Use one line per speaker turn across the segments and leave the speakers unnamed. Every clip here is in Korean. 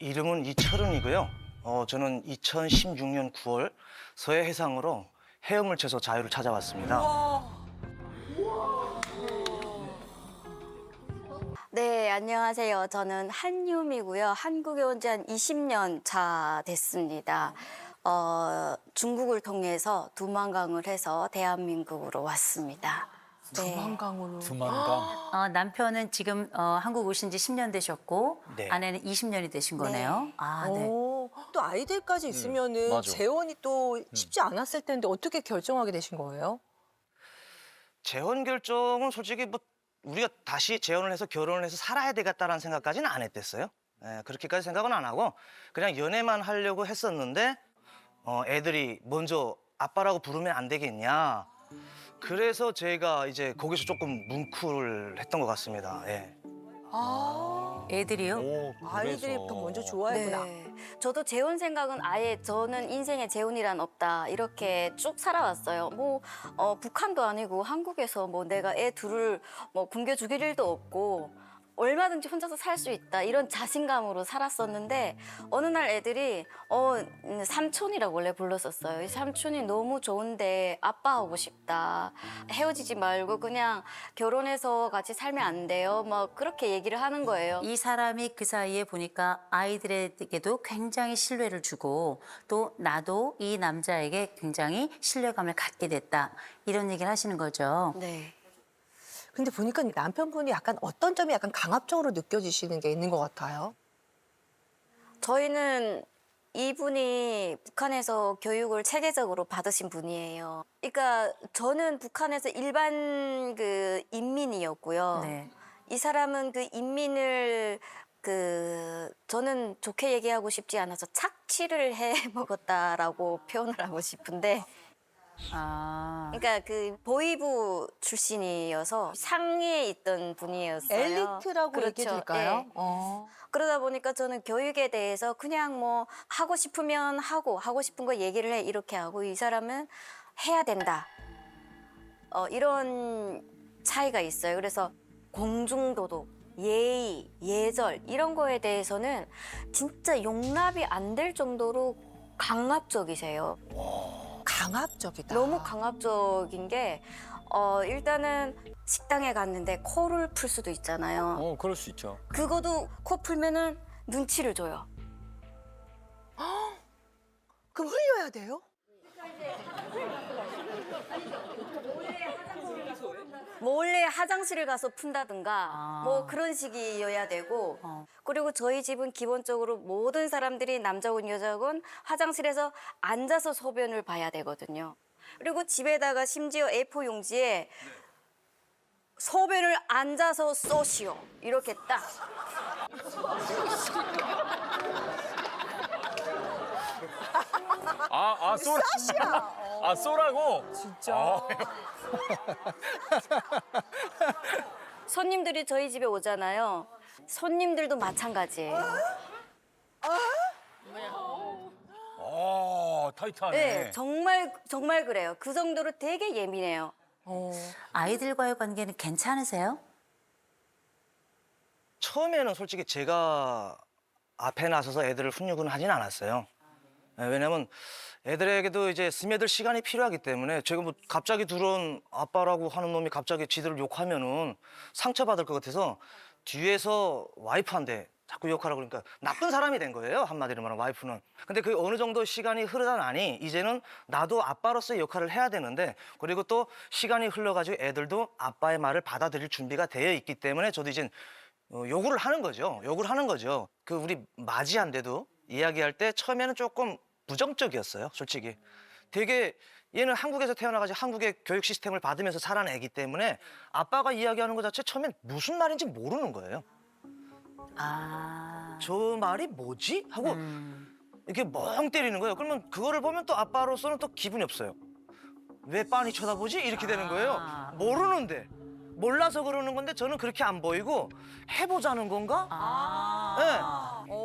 이름은 이철은이고요. 저는 2016년 9월 서해 해상으로 헤엄을 쳐서 자유를 찾아왔습니다.
네, 안녕하세요. 저는 한유미고요. 한국에 온 지 한 20년 차 됐습니다. 중국을 통해서 두만강을 해서 대한민국으로 왔습니다. 네.
두만강으로.
두만강.
남편은 지금 한국 오신 지 10년 되셨고
네.
아내는 20년이 되신 거네요.
네.
아, 네.
또 아이들까지 있으면은
맞아.
재혼이 또 쉽지 않았을 텐데 어떻게 결정하게 되신 거예요?
재혼 결정은 솔직히 뭐 우리가 다시 재혼을 해서 결혼을 해서 살아야 되겠다라는 생각까지는 안 했댔어요. 그렇게까지 생각은 안 하고 그냥 연애만 하려고 했었는데 애들이 먼저 아빠라고 부르면 안 되겠냐. 그래서 제가 이제 거기서 조금 뭉클을 했던 것 같습니다. 예.
애들이요?
오,
아이들이
그래서.
더 먼저 좋아했구나.
네. 저도 재혼 생각은 아예 저는 인생에 재혼이란 없다 이렇게 쭉 살아왔어요. 뭐 북한도 아니고 한국에서 뭐 내가 애 둘을 뭐 굶겨 죽일 일도 없고 얼마든지 혼자서 살 수 있다 이런 자신감으로 살았었는데 어느 날 애들이 삼촌이라고 원래 불렀었어요. 이 삼촌이 너무 좋은데 아빠하고 싶다. 헤어지지 말고 그냥 결혼해서 같이 살면 안 돼요. 막 그렇게 얘기를 하는 거예요.
이 사람이 그 사이에 보니까 아이들에게도 굉장히 신뢰를 주고 또 나도 이 남자에게 굉장히 신뢰감을 갖게 됐다. 이런 얘기를 하시는 거죠.
네.
근데 보니까 남편분이 약간 어떤 점이 약간 강압적으로 느껴지시는 게 있는 것 같아요.
저희는 이분이 북한에서 교육을 체계적으로 받으신 분이에요. 그러니까 저는 북한에서 일반 그 인민이었고요.
네.
이 사람은 그 인민을 저는 좋게 얘기하고 싶지 않아서 착취를 해 먹었다라고 표현을 하고 싶은데
아.
그러니까 그 보위부 출신이어서 상위에 있던 분이었어요.
엘리트라고
그렇죠.
얘기해 드릴까요?
네. 그러다 보니까 저는 교육에 대해서 그냥 뭐 하고 싶으면 하고 싶은 거 얘기를 해 이렇게 하고 이 사람은 해야 된다. 이런 차이가 있어요. 그래서 공중도덕, 예의, 예절 이런 거에 대해서는 진짜 용납이 안 될 정도로 강압적이세요.
강압적이다.
너무 강압적인 게 일단은 식당에 갔는데 코를 풀 수도 있잖아요.
그럴 수 있죠.
그것도 코 풀면은 눈치를 줘요.
그럼 흘려야 돼요?
몰래 화장실을 가서 푼다든가
아.
뭐 그런 식이어야 되고 그리고 저희 집은 기본적으로 모든 사람들이 남자건 여자건 화장실에서 앉아서 소변을 봐야 되거든요. 그리고 집에다가 심지어 A4 용지에 소변을 앉아서 쏘시오 이렇게 딱
쏘라고?
진짜.
손님들이 저희 집에 오잖아요. 손님들도 마찬가지예요.
타이트하네.
네, 정말 그래요. 그 정도로 되게 예민해요.
아이들과의 관계는 괜찮으세요?
처음에는 솔직히 제가 앞에 나서서 애들을 훈육은 하진 않았어요. 왜냐면 애들에게도 이제 스며들 시간이 필요하기 때문에 제가 뭐 갑자기 들어온 아빠라고 하는 놈이 갑자기 지들을 욕하면은 상처받을 것 같아서 뒤에서 와이프한테 자꾸 욕하라고 그러니까 나쁜 사람이 된 거예요. 한마디로 말하면 와이프는. 근데 그 어느 정도 시간이 흐르다 나니 이제는 나도 아빠로서의 역할을 해야 되는데 그리고 또 시간이 흘러가지고 애들도 아빠의 말을 받아들일 준비가 되어 있기 때문에 저도 이제 요구를 하는 거죠. 요구를 하는 거죠. 그 우리 맞이한데도 이야기할 때 처음에는 조금 부정적이었어요. 솔직히. 되게 얘는 한국에서 태어나가지고 한국의 교육 시스템을 받으면서 자란 애기 때문에 아빠가 이야기하는 것 자체 처음엔 무슨 말인지 모르는 거예요.
아.
저 말이 뭐지? 하고 이렇게 멍 때리는 거예요. 그러면 그거를 보면 또 아빠로서는 또 기분이 없어요. 왜 빤히 쳐다보지? 이렇게 되는 거예요. 모르는데. 몰라서 그러는 건데 저는 그렇게 안 보이고 해보자는 건가?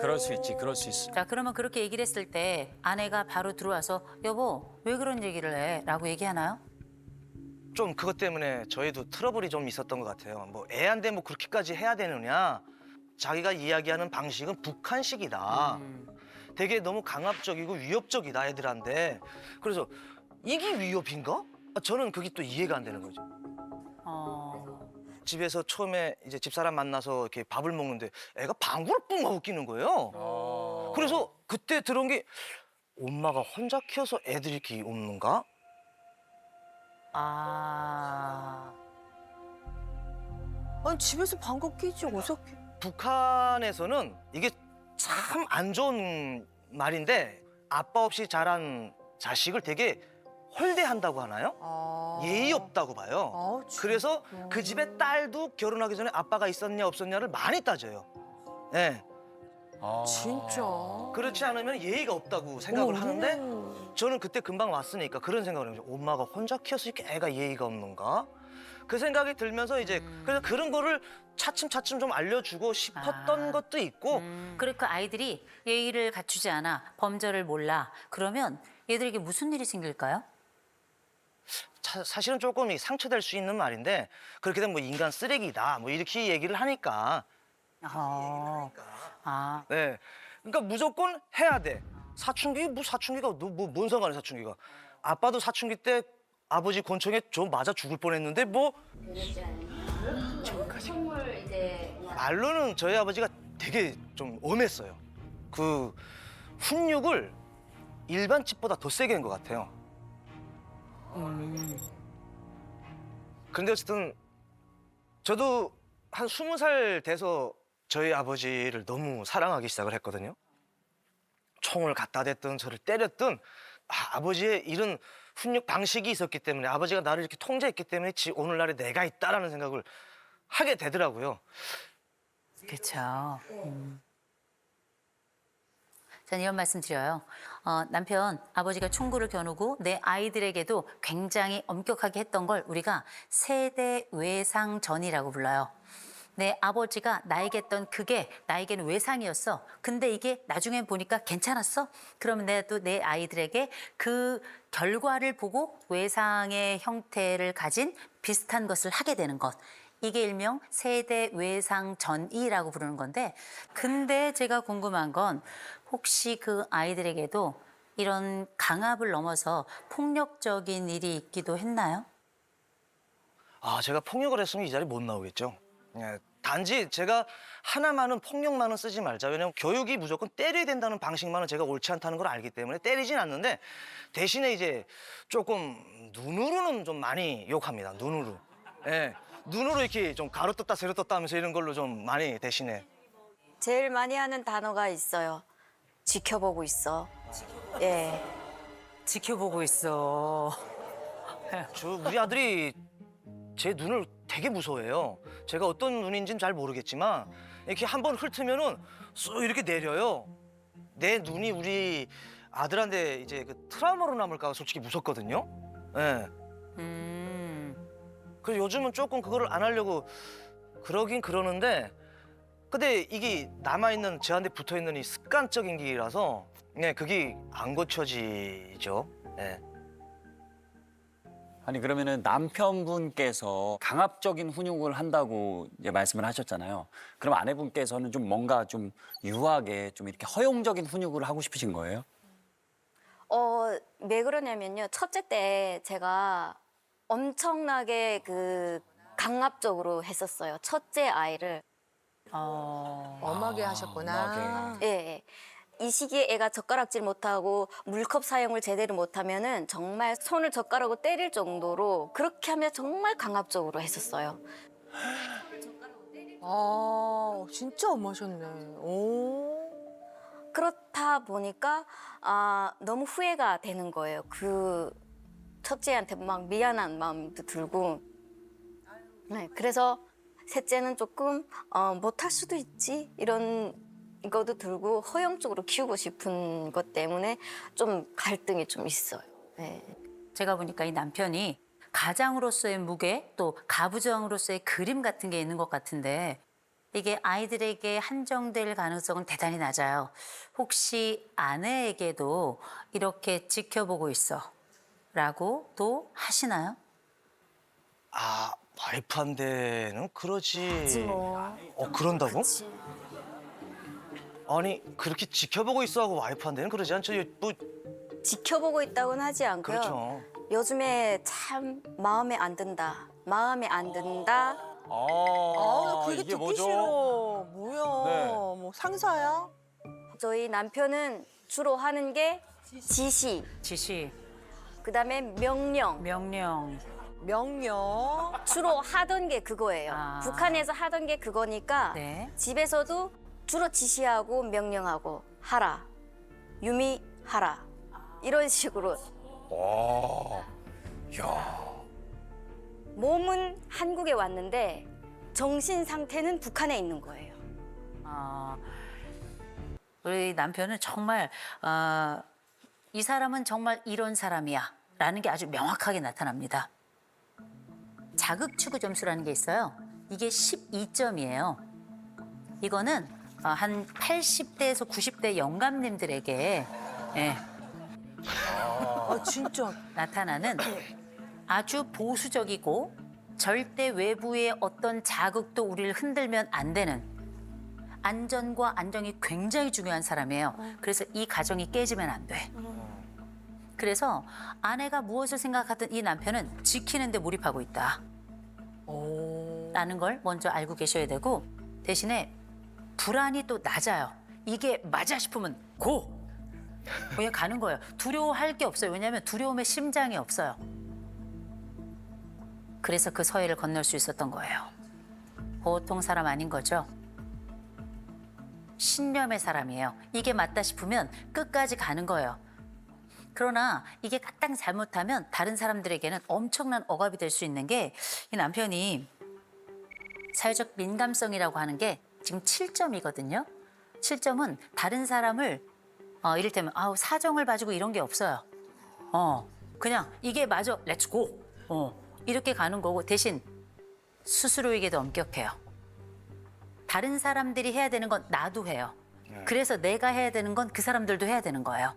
그럴 수 있지, 그럴 수 있어.
자, 그러면 그렇게 얘기를 했을 때 아내가 바로 들어와서 여보, 왜 그런 얘기를 해? 라고 얘기하나요?
좀 그것 때문에 저희도 트러블이 좀 있었던 것 같아요. 뭐 애한테 뭐 그렇게까지 해야 되느냐? 자기가 이야기하는 방식은 북한식이다. 되게 너무 강압적이고 위협적이다 애들한테. 그래서 이게 위협인가? 저는 그게 또 이해가 안 되는 거죠. 집에서 처음에 이제 집사람 만나서 이렇게 밥을 먹는데 애가 방구를 뿡 하고 끼는 거예요. 그래서 그때 들은 게 엄마가 혼자 키워서 애들이 이렇게 없는가?
아니 집에서 방귀 끼지 어떻게?
북한에서는 이게 참 안 좋은 말인데 아빠 없이 자란 자식을 되게 홀대한다고 하나요? 예의 없다고 봐요. 그래서 그 집의 딸도 결혼하기 전에 아빠가 있었냐 없었냐를 많이 따져요. 예.
진짜.
그렇지 않으면 예의가 없다고 생각을 하는데 저는 그때 금방 왔으니까 그런 생각을 해요. 엄마가 혼자 키워서 이렇게 애가 예의가 없는가? 그 생각이 들면서 이제 그래서 그런 거를 차츰차츰 좀 알려주고 싶었던 것도 있고
그리고 그 아이들이 예의를 갖추지 않아 범절을 몰라. 그러면 얘들에게 무슨 일이 생길까요?
사실은 조금 상처될 수 있는 말인데 그렇게 되면 뭐 인간 쓰레기다 뭐 이렇게 얘기를 하니까 네 그러니까 무조건 해야 돼. 사춘기 뭐 사춘기가 뭔 상관이야 사춘기가. 아빠도 사춘기 때 아버지 권총에 좀 맞아 죽을 뻔했는데 뭐 말로는 저희 아버지가 되게 좀 엄했어요. 그 훈육을 일반 집보다 더 세게 한 것 같아요. 그런데 어쨌든 저도 한 20살 돼서 저희 아버지를 너무 사랑하기 시작을 했거든요. 총을 갖다 댔든 저를 때렸든 아버지의 이런 훈육 방식이 있었기 때문에 아버지가 나를 이렇게 통제했기 때문에 오늘날에 내가 있다라는 생각을 하게 되더라고요.
그렇죠. 저는 이런 말씀 드려요. 남편, 아버지가 총구를 겨누고 내 아이들에게도 굉장히 엄격하게 했던 걸 우리가 세대 외상전이라고 불러요. 내 아버지가 나에게 했던 그게 나에게는 외상이었어. 근데 이게 나중엔 보니까 괜찮았어? 그러면 내가 또 내 아이들에게 그 결과를 보고 외상의 형태를 가진 비슷한 것을 하게 되는 것. 이게 일명 세대 외상전이라고 부르는 건데 근데 제가 궁금한 건 혹시 그 아이들에게도 이런 강압을 넘어서 폭력적인 일이 있기도 했나요?
제가 폭력을 했으면 이 자리에 못 나오겠죠. 예, 단지 제가 하나만은 폭력만은 쓰지 말자. 왜냐면 교육이 무조건 때려야 된다는 방식만은 제가 옳지 않다는 걸 알기 때문에 때리진 않는데 대신에 이제 조금 눈으로는 좀 많이 욕합니다. 눈으로. 예, 눈으로 이렇게 좀 가로떴다 세로떴다 하면서 이런 걸로 좀 많이 대신에.
제일 많이 하는 단어가 있어요. 지켜보고 있어. 예.
지켜보고 있어.
우리 아들이 제 눈을 되게 무서워해요. 제가 어떤 눈인지는 잘 모르겠지만 이렇게 한번 훑으면은 쏙 이렇게 내려요. 내 눈이 우리 아들한테 이제 그 트라우마로 남을까 솔직히 무섭거든요. 예. 그래서 요즘은 조금 그거를 안 하려고 그러긴 그러는데 근데 이게 남아있는 저한테 붙어있는 이 습관적인 기라서 네, 그게 안 고쳐지죠. 네.
아니 그러면은 남편분께서 강압적인 훈육을 한다고 이제 말씀을 하셨잖아요. 그럼 아내분께서는 좀 뭔가 좀 유하게 좀 이렇게 허용적인 훈육을 하고 싶으신 거예요?
왜 그러냐면요. 첫째 때 제가 엄청나게 강압적으로 했었어요. 첫째 아이를.
엄하게 하셨구나.
엄하게.
예. 이 시기에 애가 젓가락질 못하고 물컵 사용을 제대로 못하면은 정말 손을 젓가락으로 때릴 정도로 그렇게 하면 정말 강압적으로 했었어요.
진짜 엄하셨네. 오.
그렇다 보니까 너무 후회가 되는 거예요. 그 첫째한테 막 미안한 마음도 들고. 네, 그래서 셋째는 조금 못할 수도 있지 이런 것도 들고 허용적으로 키우고 싶은 것 때문에 좀 갈등이 좀 있어요. 네.
제가 보니까 이 남편이 가장으로서의 무게 또 가부장으로서의 그림 같은 게 있는 것 같은데 이게 아이들에게 한정될 가능성은 대단히 낮아요. 혹시 아내에게도 이렇게 지켜보고 있어 라고 또 하시나요?
와이프한테는 그러지.
그치 뭐.
그런다고?
그치.
아니 그렇게 지켜보고 있어 하고 와이프한테는 그러지 않죠. 뭐
지켜보고 있다고는 하지 않고요.
그렇죠.
요즘에 참 마음에 안 든다. 마음에 안 든다.
아, 그게
이게
듣기
뭐죠?
싫어. 뭐야?
네.
뭐 상사야?
저희 남편은 주로 하는 게 지시,
지시,
그다음에 명령.
명령.
명령.
주로 하던 게 그거예요.
아.
북한에서 하던 게 그거니까
네.
집에서도 주로 지시하고 명령하고 하라. 유미 하라. 이런 식으로. 몸은 한국에 왔는데 정신 상태는 북한에 있는 거예요.
아, 우리 남편은 정말 이 사람은 정말 이런 사람이야라는 게 아주 명확하게 나타납니다. 자극 추구 점수라는 게 있어요. 이게 12점이에요. 이거는 한 80대에서 90대 영감님들에게 예,
아, 진짜.
나타나는 아주 보수적이고 절대 외부의 어떤 자극도 우리를 흔들면 안 되는 안전과 안정이 굉장히 중요한 사람이에요. 그래서 이 가정이 깨지면 안 돼. 그래서 아내가 무엇을 생각하든 이 남편은 지키는 데 몰입하고 있다. 라는 걸 먼저 알고 계셔야 되고 대신에 불안이 또 낮아요. 이게 맞아 싶으면 고! 그냥 가는 거예요. 두려워할 게 없어요. 왜냐하면 두려움에 심장이 없어요. 그래서 그 서해를 건널 수 있었던 거예요. 보통 사람 아닌 거죠. 신념의 사람이에요. 이게 맞다 싶으면 끝까지 가는 거예요. 그러나 이게 까딱 잘못하면 다른 사람들에게는 엄청난 억압이 될 수 있는 게 이 남편이 사회적 민감성이라고 하는 게 지금 7점이거든요. 7점은 다른 사람을 이를테면 사정을 봐주고 이런 게 없어요. 그냥 이게 맞아, 렛츠고. 이렇게 가는 거고 대신 스스로에게도 엄격해요. 다른 사람들이 해야 되는 건 나도 해요. 그래서 내가 해야 되는 건 그 사람들도 해야 되는 거예요.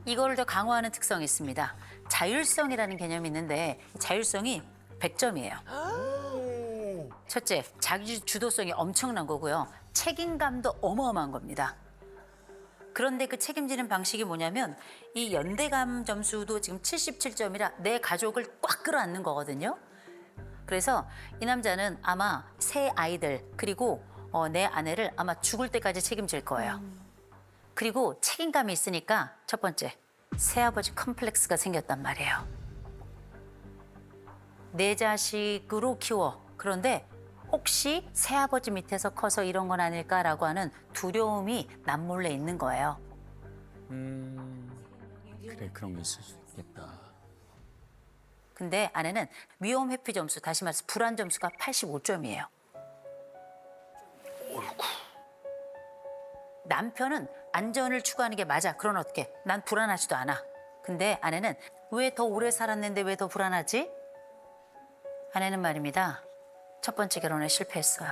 이거를 더 강화하는 특성이 있습니다. 자율성이라는 개념이 있는데 자율성이 100점이에요. 첫째, 자기 주도성이 엄청난 거고요. 책임감도 어마어마한 겁니다. 그런데 그 책임지는 방식이 뭐냐면 이 연대감 점수도 지금 77점이라 내 가족을 꽉 끌어안는 거거든요. 그래서 이 남자는 아마 새 아이들 그리고 내 아내를 아마 죽을 때까지 책임질 거예요. 그리고 책임감이 있으니까 첫 번째, 새아버지 컴플렉스가 생겼단 말이에요. 내 자식으로 키워. 그런데 혹시 새아버지 밑에서 커서 이런 건 아닐까라고 하는 두려움이 남몰래 있는 거예요.
그래, 그런 게 있을 수 있겠다.
근데 아내는 위험 회피 점수, 다시 말해서 불안 점수가 85점이에요. 남편은 안전을 추구하는 게 맞아. 그러나 어떻게? 난 불안하지도 않아. 근데 아내는 왜 더 오래 살았는데 왜 더 불안하지? 아내는 말입니다. 첫 번째 결혼에 실패했어요.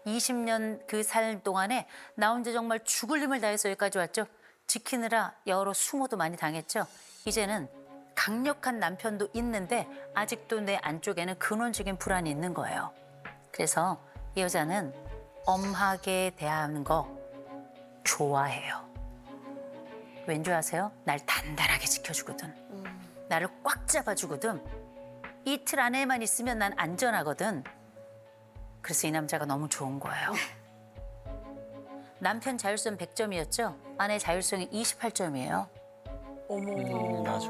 20년 그 살 동안에 나 혼자 정말 죽을 힘을 다해서 여기까지 왔죠. 지키느라 여러 수모도 많이 당했죠. 이제는 강력한 남편도 있는데 아직도 내 안쪽에는 근원적인 불안이 있는 거예요. 그래서 이 여자는 엄하게 대하는 거 좋아해요. 왠지 아세요? 날 단단하게 지켜주거든. 나를 꽉 잡아주거든. 이틀 안에만 있으면 난 안전하거든. 그래서 이 남자가 너무 좋은 거예요. 남편 자율성 100점이었죠? 아내 자율성이 28점이에요.
맞아.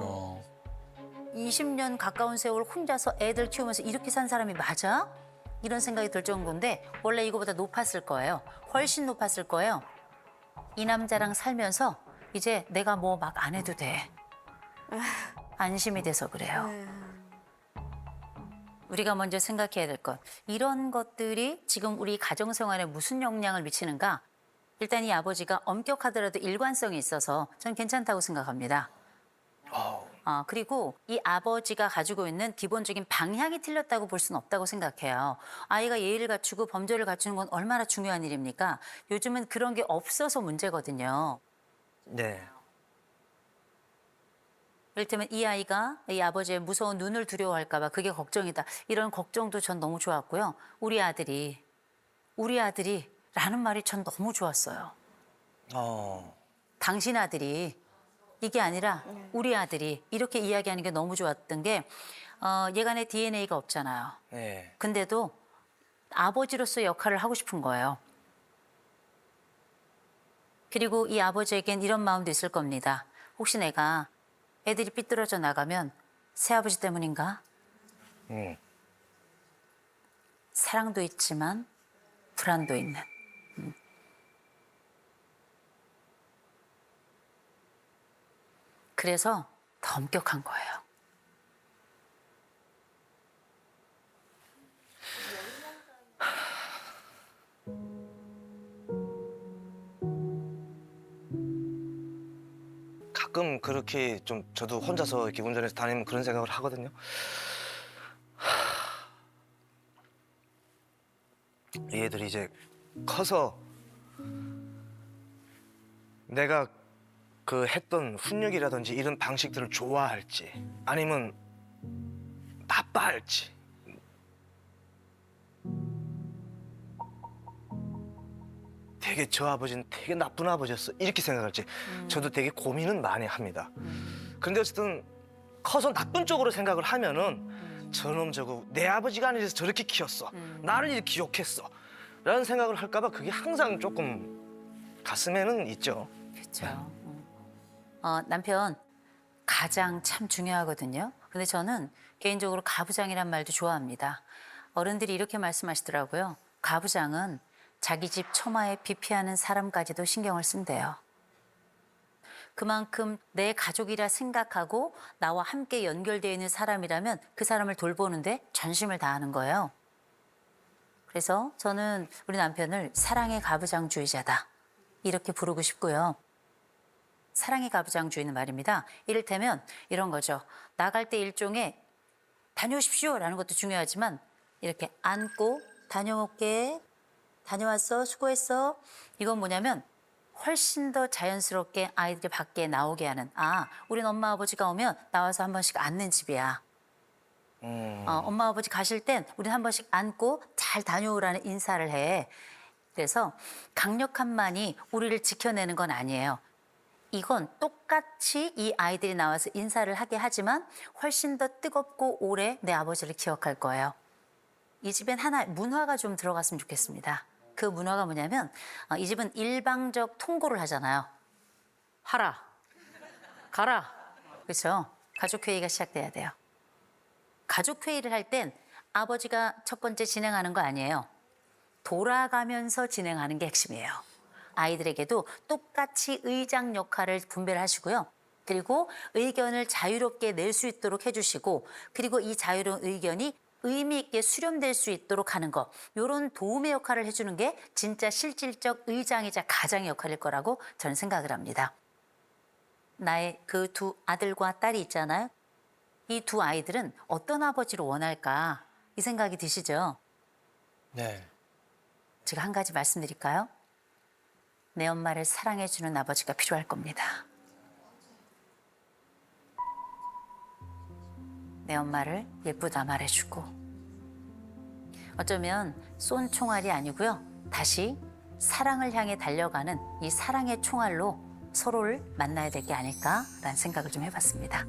20년 가까운 세월 혼자서 애들 키우면서 이렇게 산 사람이 맞아? 이런 생각이 들 정도인데 원래 이거보다 높았을 거예요. 훨씬 높았을 거예요. 이 남자랑 살면서 이제 내가 뭐 막 안 해도 돼. 안심이 돼서 그래요. 우리가 먼저 생각해야 될 것. 이런 것들이 지금 우리 가정생활에 무슨 영향을 미치는가? 일단 이 아버지가 엄격하더라도 일관성이 있어서 전 괜찮다고 생각합니다. 그리고 이 아버지가 가지고 있는 기본적인 방향이 틀렸다고 볼 수는 없다고 생각해요. 아이가 예의를 갖추고 범죄를 갖추는 건 얼마나 중요한 일입니까? 요즘은 그런 게 없어서 문제거든요.
네.
이를테면 이 아이가 이 아버지의 무서운 눈을 두려워할까 봐 그게 걱정이다. 이런 걱정도 전 너무 좋았고요. 우리 아들이 라는 말이 전 너무 좋았어요. 당신 아들이 이게 아니라 우리 아들이 이렇게 이야기하는 게 너무 좋았던 게 얘가 내 DNA가 없잖아요.
네.
근데도 아버지로서 역할을 하고 싶은 거예요. 그리고 이 아버지에겐 이런 마음도 있을 겁니다. 혹시 내가 애들이 삐뚤어져 나가면 새아버지 때문인가? 사랑도 있지만 불안도 있는. 그래서 더 엄격한 거예요.
가끔 그렇게 좀 저도 혼자서 이렇게 운전해서 다니면 그런 생각을 하거든요. 이 애들이 이제 커서 내가 그 했던 훈육이라든지 이런 방식들을 좋아할지 아니면 나빠할지. 되게 저 아버지는 되게 나쁜 아버지였어 이렇게 생각할지 저도 되게 고민은 많이 합니다. 그런데 어쨌든 커서 나쁜 쪽으로 생각을 하면은 저놈 저거 내 아버지가 아니라서 저렇게 키웠어. 나를 이렇게 기억했어. 라는 생각을 할까 봐 그게 항상 조금 가슴에는 있죠.
그렇죠. 남편 가장 참 중요하거든요. 근데 저는 개인적으로 가부장이란 말도 좋아합니다. 어른들이 이렇게 말씀하시더라고요. 가부장은 자기 집 처마에 비피하는 사람까지도 신경을 쓴대요. 그만큼 내 가족이라 생각하고 나와 함께 연결되어 있는 사람이라면 그 사람을 돌보는데 전심을 다하는 거예요. 그래서 저는 우리 남편을 사랑의 가부장주의자다 이렇게 부르고 싶고요. 사랑의 가부장주의는 말입니다. 이를테면 이런 거죠. 나갈 때 일종의 다녀오십시오라는 것도 중요하지만 이렇게 안고 다녀올게, 다녀왔어, 수고했어. 이건 뭐냐면 훨씬 더 자연스럽게 아이들이 밖에 나오게 하는 우린 엄마 아버지가 오면 나와서 한 번씩 앉는 집이야. 엄마 아버지 가실 땐 우린 한 번씩 앉고 잘 다녀오라는 인사를 해. 그래서 강력함만이 우리를 지켜내는 건 아니에요. 이건 똑같이 이 아이들이 나와서 인사를 하게 하지만 훨씬 더 뜨겁고 오래 내 아버지를 기억할 거예요. 이 집엔 하나 문화가 좀 들어갔으면 좋겠습니다. 그 문화가 뭐냐면 이 집은 일방적 통고를 하잖아요. 하라, 가라. 그렇죠? 가족회의가 시작돼야 돼요. 가족회의를 할 땐 아버지가 첫 번째 진행하는 거 아니에요. 돌아가면서 진행하는 게 핵심이에요. 아이들에게도 똑같이 의장 역할을 분배를 하시고요. 그리고 의견을 자유롭게 낼 수 있도록 해주시고 그리고 이 자유로운 의견이 의미 있게 수렴될 수 있도록 하는 것. 이런 도움의 역할을 해주는 게 진짜 실질적 의장이자 가장의 역할일 거라고 저는 생각을 합니다. 나의 그 두 아들과 딸이 있잖아요. 이 두 아이들은 어떤 아버지를 원할까 이 생각이 드시죠?
네.
제가 한 가지 말씀드릴까요? 내 엄마를 사랑해주는 아버지가 필요할 겁니다. 내 엄마를 예쁘다 말해주고 어쩌면 쏜 총알이 아니고요. 다시 사랑을 향해 달려가는 이 사랑의 총알로 서로를 만나야 될 게 아닐까라는 생각을 좀 해봤습니다.